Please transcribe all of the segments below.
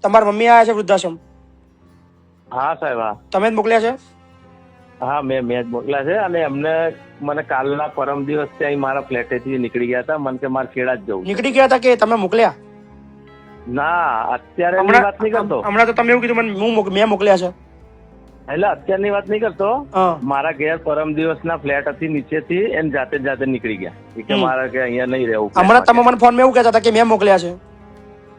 તમારા મમ્મી આયા છે વૃદ્ધાશ્રમ? હા સાહેબ, હા. તમે જ મોકલ્યા છે? હા, મેં જ મોકલ્યા છે. અને એમને મને કાલના પરમ દિવસ ત્યાં મારા ફ્લેટેથી નીકળી ગયા હતા. મને કે મારે ખેડા જ જવું. નીકળી ગયા હતા કે તમે મોકલ્યા? ના, અત્યારે એની વાત નહીં કરતો. હમણાં તો તમે એવું કીધું મેં મોકલ્યા છે. એટલે અત્યારની વાત નહીં કરતો. હા. મારા ઘેર પરમ દિવસના ફ્લેટ હતી, નીચેથી એને જાતે નીકળી ગયા. કે મારે કે અહીંયા નહીં રહેવું. હમણાં તમે મને ફોન માં એવું કહેતા હતા કે મેં મોકલ્યા છે.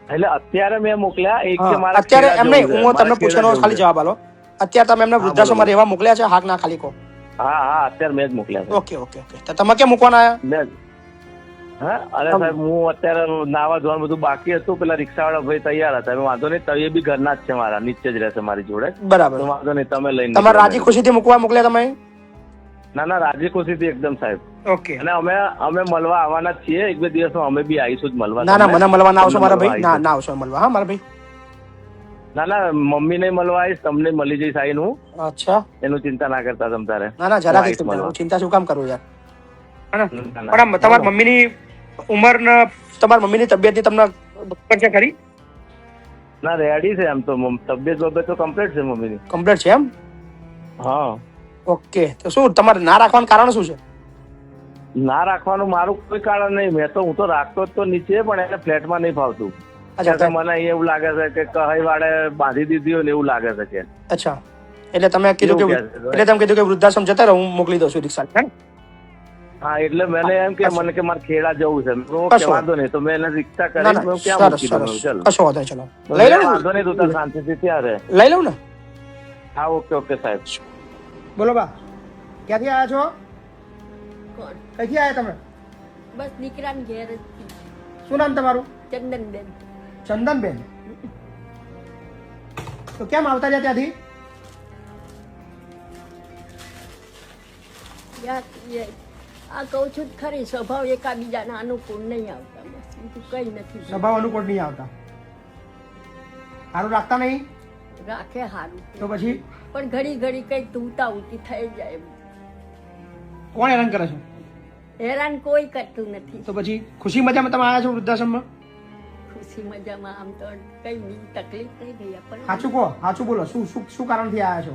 એટલે અત્યારે મેં મોકલ્યા. એક કે મારા અત્યારે એમ નહીં, હું તમને પૂછવાનો ખાલી જવાબ આલો. અત્યારે તમે એમને વૃદ્ધાશ્રમમાં રહેવા મોકલ્યા છે? હા ના ખાલી કહો. હા, અત્યારે મેં જ મોકલ્યા છે. ઓકે. તો તમે ક્યાં મૂકવાના આવ્યા? હા, અરે સાહેબ, હું અત્યારે નાવા ધોવાનું બધું બાકી હતું. પેલા રિક્ષાવાળા ભાઈ તૈયાર હતા. વાંધો નહીં, તો એ બી ઘરના જ છે, મારા નીચે જ રહેશે મારી જોડે. બરાબર. વાંધો નહીં, તમે લઈને તમારે રાજી ખુશીથી મૂકવા મોકલ્યા તમે? ના, રાજી ખુશીથી એકદમ સાહેબ. ઓકે. અને અમે મળવા આવવાના જ છીએ. એક બે દિવસમાં અમે બી આવીશું જ મળવા. ના, મને મળવા ના આવશો મારા ભાઈ. ના આવશો મળવા. હા મારા ભાઈ. ના, મમ્મી નહીં મળવા આવીશ, તમને મળી જઈશ આવીને હું. અચ્છા. એનું ચિંતા ના કરતા તમ તારે. ના, જરા ચિંતા શું કામ કરું યાર. પણ તમારી મમ્મીની ઉંમર ને તમારી મમ્મીની તબિયતની તમને ખબર છે ખરી? ના, રેડી છે એમ તો. તબિયત તો કમ્પ્લીટ છે મમ્મીની. કમ્પ્લીટ છે એમ? હા. ઓકે. તો શું તમારે ના રાખવાનું કારણ શું છે? ના રાખવાનું મારું કોઈ કારણ નહીં. હું તો રાખતો જ તો નીચે, પણ એને ફ્લેટમાં નહીં ફાવતું. અચ્છા. મને એવું લાગે છે કે કહી વાળે બાંધી દીધી હોય ને એવું લાગે છે કે. અચ્છા. એટલે તમે કીધું કે વૃદ્ધાશ્રમ જતા રહો, હું મોકલી દઉં છું રિક્ષા. હા, એટલે મને એમ કે મને કે મારે ખેડા જવું છે. વાંધો નહીં, તો મેં એને રિક્ષા કરી ક્યાં મૂકી દઉં. કશો વાંધો નહીં, ચલો લઈ લઉં. વાંધો નહીં, તું તાર શાંતિથી ત્યાં રહે. લઈ લઉં ને? હા, ઓકે સાહેબ. બોલો બા, ક્યાંથી આવ્યા છો? કઈથી આવ્યા તમે? બસ દીકરાને ઘેર જ. શું નામ તમારું? ચંદનબેન. ચંદનબેન. તો કેમ આવતા રહ્યા ત્યાંથી? આ કહું છું ખરી, સ્વભાવ એકાબીજાના અનુકૂળ નહીં આવતા. બસ બીજું કઈ નથી. સ્વભાવ અનુકૂળ નહીં આવતા. સારું રાખતા નહીં? રાખે સારું. તો પછી? પણ ઘડી કઈ તુંતા ઉતી થઈ જાય. કોણ હેરાન કરે છે? હેરાન કોઈ કરતું નથી. તો પછી ખુશી મજામાં તમે આવ્યા છો વૃદ્ધાશ્રમમાં? ખુશી મજામાં આમ તો કઈ બીજી તકલીફ નહીં ગઈ. પણ સાચું કહો, સાચું બોલો. શું કારણથી આવ્યા છો?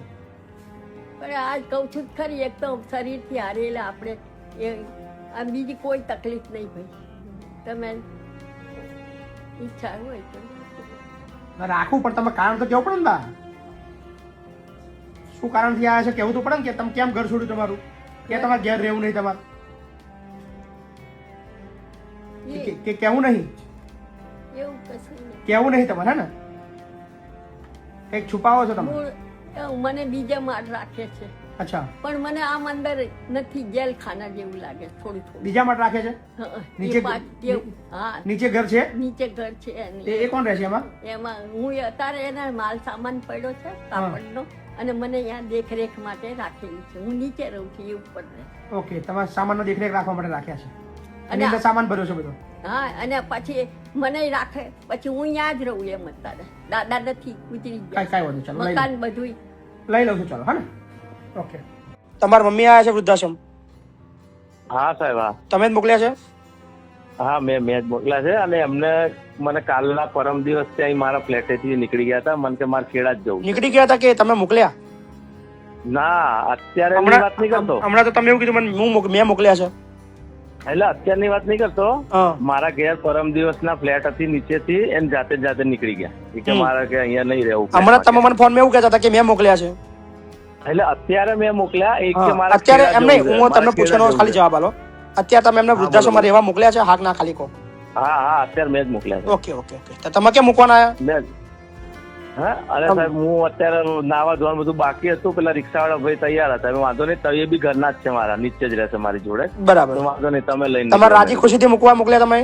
પણ આ કહું છું ખરી, એક તો શરીરથી હારેલા આપણે આ બીજી કોઈ તકલીફ નહીં ભાઈ. તમે ઈચ્છા હોય તો રાખવું, પણ તમે કારણ તો કેવું પડે ને બા. શું કારણથી આવ્યા છે કેવું તો પડે ને, કે તમે કેમ ઘર છોડ્યું તમારું, કે તમારે ઘેર રહેવું નહીં તમારે, કે કેવું નહીં? એવું કશું નહીં. કેવું નહીં તમારે, હે ને? કઈક છુપાવો છો તમે? મને બીજા માં રાખે છે. અચ્છા. પણ મને આમ અંદર નથી, જેલ ખાના જેવું લાગે થોડું. બીજા માટે રાખે છે? નીચે ઘર છે? નીચે ઘર છે. એ કોણ રહે છે એમાં? એમાં હું અત્યારે એના માલ સામાન પડ્યો છે કાપડનો, અને મને અહીંયા દેખરેખ માટે રાખેલી છે. હું નીચે રહું છું, એ ઉપર રહે. ઓકે, તમારા સામાનનો દેખરેખ રાખવા માટે રાખ્યા છે. અને અંદર સામાન ભર્યો છે બધો? હા, અને પછી મને રાખે, પછી હું અહીંયા જ રહું એમ. અત્યારે દાદા નથી, ગુજરી ગયા. કઈ વાંધો, ચાલો મકાન બધું લઈ લઉં છું. ચાલો, હા ને? ઓકે. તમારા મમ્મી આયા છે વૃદ્ધાશ્રમ? હા સાહેબ, હા. તમે જ મોકલ્યા છે? હા, મેં જ મોકલ્યા છે. અને એમને મને કાલના પરમ દિવસ ત્યાં મારા ફ્લેટેથી નીકળી ગયા હતા. મને કે મારે ખેડા જ જવું. નીકળી ગયા હતા કે તમે મોકલ્યા? ના, અત્યારે એની વાત નહીં કરતો. હમણાં તો તમે એવું કીધું મેં મોકલ્યા છે. એટલે અત્યારની વાત નહીં કરતો. મારા ઘેર પરમ દિવસના ફ્લેટ હતી, નીચેથી એને જાતે નીકળી ગયા. કે મારે કે અહીંયા નહીં રહેવું. હમણાં તમે મને ફોન માં એવું કહેતા હતા કે મેં મોકલ્યા છે. એટલે અત્યારે મેં મોકલ્યા. એક કે મારા અત્યારે એમ નહીં, હું તમને પૂછવાનો ખાલી જવાબ આલો. અત્યારે તમે એમને વૃદ્ધાશ્રમમાં રહેવા મોકલ્યા છે? હા ના ખાલી કહો. હા, અત્યારે મેં જ મોકલ્યા છે. ઓકે. તો તમે ક્યાં મૂકવાના આવ્યા? હા, અરે સાહેબ, હું અત્યારે નાવા ધોવાનું બધું બાકી હતું. પેલા રિક્ષાવાળા ભાઈ તૈયાર હતા. વાંધો નહીં, તો એ બી ઘરના જ છે, મારા નીચે જ રહેશે મારી જોડે. બરાબર. વાંધો નહીં, તમે લઈને તમારે રાજી ખુશીથી મૂકવા મોકલ્યા તમે?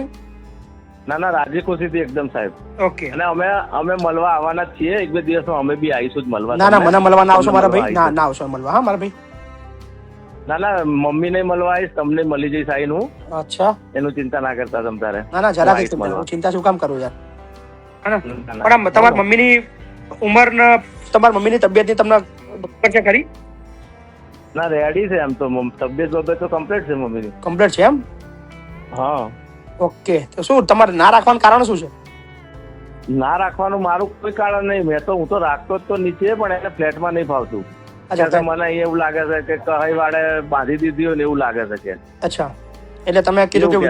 ના, રાજી ખુશીથી એકદમ સાહેબ. ઓકે. અને અમે મળવા આવવાના જ છીએ. એક બે દિવસમાં અમે બી આવીશું જ મળવા. ના, મને મળવા ના આવશો મારા ભાઈ. ના આવશો મળવા. હા મારા ભાઈ. ના, મમ્મી નહીં મળવા આવીશ, તમને મળી જઈશ આવીને હું. અચ્છા. એનું ચિંતા ના કરતા તમ તારે. ના, જરા ચિંતા શું કામ કરું યાર. પણ તમારી મમ્મીની ઉંમર ને તમારી મમ્મીની તબિયતની તમને ખબર છે ખરી? ના, રેડી છે એમ તો. તબિયત તો કમ્પ્લીટ છે મમ્મીની. કમ્પ્લીટ છે એમ? હા. ઓકે. તો શું તમારે ના રાખવાનું કારણ શું છે? ના રાખવાનું મારું કોઈ કારણ નહીં. હું તો રાખતો જ તો નીચે, પણ એને ફ્લેટમાં નહીં ફાવતું. અચ્છા એટલે મને અહીંયા એવું લાગે છે કે કહી વાળે બાંધી દીધી હોય ને એવું લાગે છે કે. અચ્છા, એટલે તમે કીધું કે એવું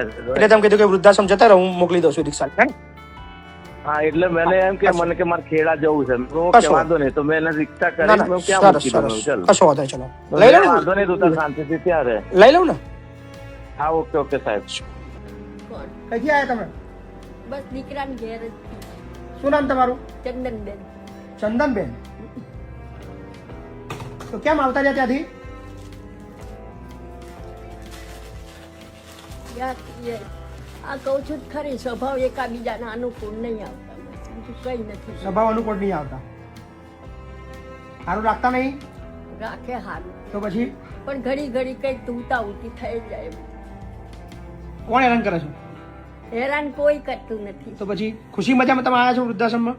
કહે છે. કે વૃદ્ધાશ્રમ જતા રહો, હું મોકલી દઉં છું રિક્ષા, હે ને? હા, એટલે મને એમ કે મને કે મારે ખેડા જવું છે. હું કશો. વાંધો નહીં, તો મેં એને રિક્ષા ના કરી, ના, હું ક્યાં સરસ મૂકી દઉં? સરસ, ચાલો, કશો વાંધો નહીં, ચલો લઈ લઉં ને? વાંધો નહીં, તું તાર શાંતિથી ત્યાં રહે. લઈ લઉં ને? હા, ઓકે ઓકે સાહેબ. કોણ? કઈથી આવ્યા તમે? બસ દીકરાને ઘેર જ શું નામ તમારું? ચંદનબેન. ચંદનબેન. તો કેમ આવતા રહ્યા ત્યાંથી? આ કહું છું જ ખરી, સ્વભાવ એકાબીજાના અનુકૂળ નહીં આવતા, બસ બીજું કઈ નથી. સ્વભાવ અનુકૂળ નહીં આવતા, સારું રાખતા નહીં રાખે હારું, તો પછી પણ ઘડી ઘડી કઈ તુંતા ઉતી થઈ જાય. કોણ હેરાન કરે છે? હેરાન કોઈ કરતું નથી. તો પછી ખુશી મજામાં તમે આવ્યા છો વૃદ્ધાશ્રમમાં?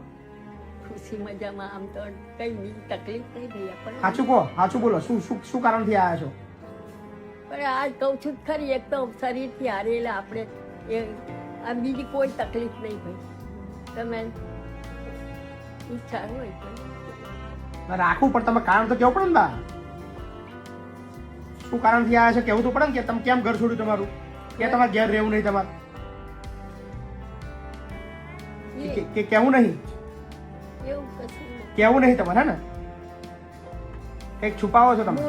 ખુશી મજામાં આમ તો કઈ બીજી તકલીફ નહીં થઈ આપણને. સાચું કહો, સાચું બોલો, શું શું શું કારણથી આવ્યા છો? પણ આ કહું છું જ ખરી, એક તો શરીરથી હારેલા આપણે, એ આ બીજી કોઈ તકલીફ નહીં ભાઈ. તમે ઈચ્છા હોય તો ના, રાખવું પણ તમે કારણ તો કેવું પડે ને બા. શું કારણથી આવ્યા છે કેવું તો પડે ને, કે તમે કેમ ઘર છોડ્યું તમારું, કે તમારે ઘેર રહેવું નહીં તમારે, કે કેવું નહીં, એવું કશું નહીં. કેવું નહીં તમારે, હે ને? કંઈક છુપાવો છો તમે?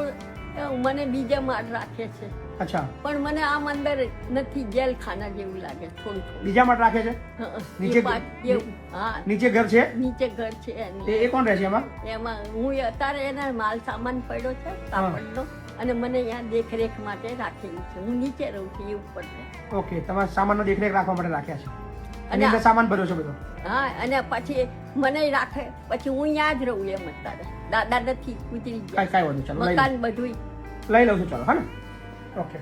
મને બીજા માં રાખે છે, અચ્છા, પણ મને આમ અંદર નથી, જેલ ખાના જેવું લાગે થોડું થોડું. બીજા માટે રાખે છે? હા, નીચે એ એવું. હા, નીચે ઘર છે? નીચે ઘર છે એનું. એ કોણ રહે છે એમાં? એમાં હું અત્યારે એના માલ સામાન પડ્યો છે કાપડનો, અને મને અહીંયા દેખરેખ માટે રાખેલું છે. હું નીચે રહું છું, એ ઉપર છે. ઓકે, તમારા સામાનનો દેખરેખ રાખવા માટે રાખ્યા છે, અને અને અંદર સામાન ભર્યો છે બધો? હા, અને પછી મને રાખે, પછી હું અહીંયા જ રહું એમ અત્યારે. દાદા નથી, ગુજરી કાંઈ ગયા, કાંઈ વાંધો, ચાલો મકાન બધું. લઈ લઉં છું, ચાલો, હા ને? ઓકે.